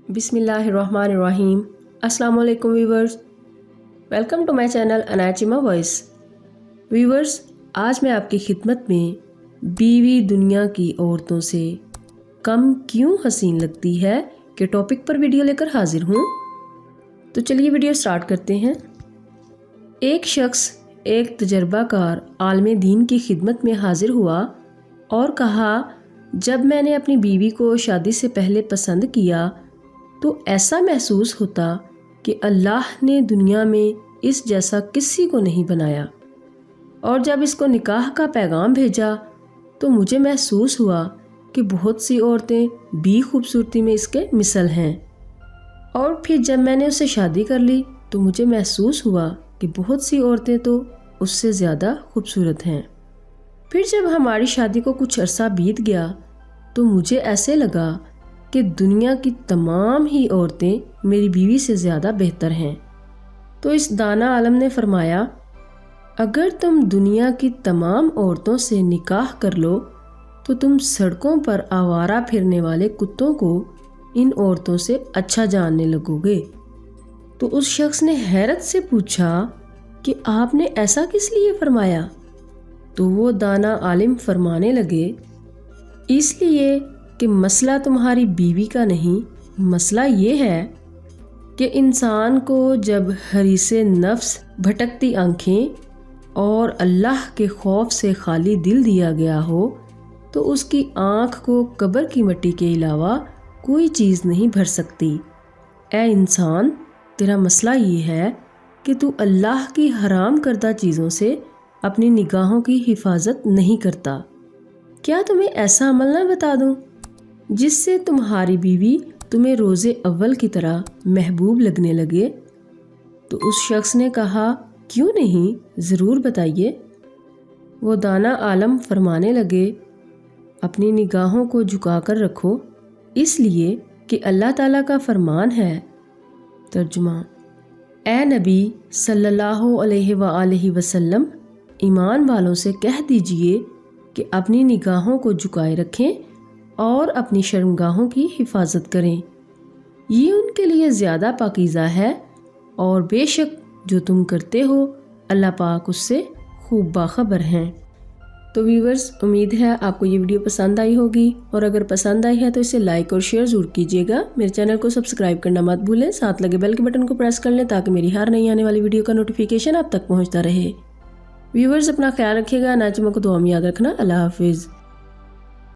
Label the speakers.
Speaker 1: बिस्मिल्लाहिर्रहमानिर्रहीम। अस्सलाम वालेकुम viewers, welcome to my channel अनाचिमा वॉइस। व्यूवर्स, आज मैं आपकी खिदमत में बीवी दुनिया की औरतों से कम क्यों हसीन लगती है के टॉपिक पर वीडियो लेकर हाजिर हूँ। तो चलिए वीडियो स्टार्ट करते हैं। एक शख्स एक तजर्बाकार आलम दीन की खिदमत में हाजिर हुआ और कहा, जब मैंने अपनी बीवी को शादी से पहले पसंद किया तो ऐसा महसूस होता कि अल्लाह ने दुनिया में इस जैसा किसी को नहीं बनाया, और जब इसको निकाह का पैगाम भेजा तो मुझे महसूस हुआ कि बहुत सी औरतें भी खूबसूरती में इसके मिसल हैं, और फिर जब मैंने उससे शादी कर ली तो मुझे महसूस हुआ कि बहुत सी औरतें तो उससे ज़्यादा खूबसूरत हैं। फिर जब हमारी शादी को कुछ अरसा बीत गया तो मुझे ऐसे लगा कि दुनिया की तमाम ही औरतें मेरी बीवी से ज़्यादा बेहतर हैं। तो इस दाना आलम ने फरमाया, अगर तुम दुनिया की तमाम औरतों से निकाह कर लो तो तुम सड़कों पर आवारा फिरने वाले कुत्तों को इन औरतों से अच्छा जानने लगोगे। तो उस शख्स ने हैरत से पूछा कि आपने ऐसा किस लिए फरमाया? तो वो दाना आलिम फरमाने लगे, इसलिए कि मसला तुम्हारी बीवी का नहीं, मसला ये है कि इंसान को जब हरीसे नफ्स, भटकती आँखें और अल्लाह के खौफ से खाली दिल दिया गया हो तो उसकी आँख को कब्र की मिट्टी के अलावा कोई चीज़ नहीं भर सकती। ऐ इंसान, तेरा मसला ये है कि तू अल्लाह की हराम करदा चीज़ों से अपनी निगाहों की हिफाजत नहीं करता। क्या तुम्हें ऐसा अमल ना बता दूं जिससे तुम्हारी बीवी तुम्हें रोज़े अव्वल की तरह महबूब लगने लगे? तो उस शख्स ने कहा, क्यों नहीं, ज़रूर बताइए। वो दाना आलम फरमाने लगे, अपनी निगाहों को झुकाकर रखो, इसलिए कि अल्लाह ताला का फरमान है। तर्जुमा, ए नबी सल्लल्लाहु अलैहि वसल्लम, ईमान वालों से कह दीजिए कि अपनी निगाहों को झुकाए रखें और अपनी शर्मगाहों की हिफाजत करें, ये उनके लिए ज़्यादा पाकीज़ा है, और बेशक जो तुम करते हो अल्लाह पाक उससे खूब बाखबर हैं। तो व्यूवर्स, उम्मीद है आपको ये वीडियो पसंद आई होगी, और अगर पसंद आई है तो इसे लाइक और शेयर ज़रूर कीजिएगा। मेरे चैनल को सब्सक्राइब करना मत भूलें, साथ लगे बेल के बटन को प्रेस कर लें ताकि मेरी हर नई आने वाली वीडियो का नोटिफिकेशन आप तक पहुँचता रहे। व्यूवर्स, अपना ख्याल रखिएगा, नाचिमा को दुआ में याद रखना। अल्लाह हाफिज़।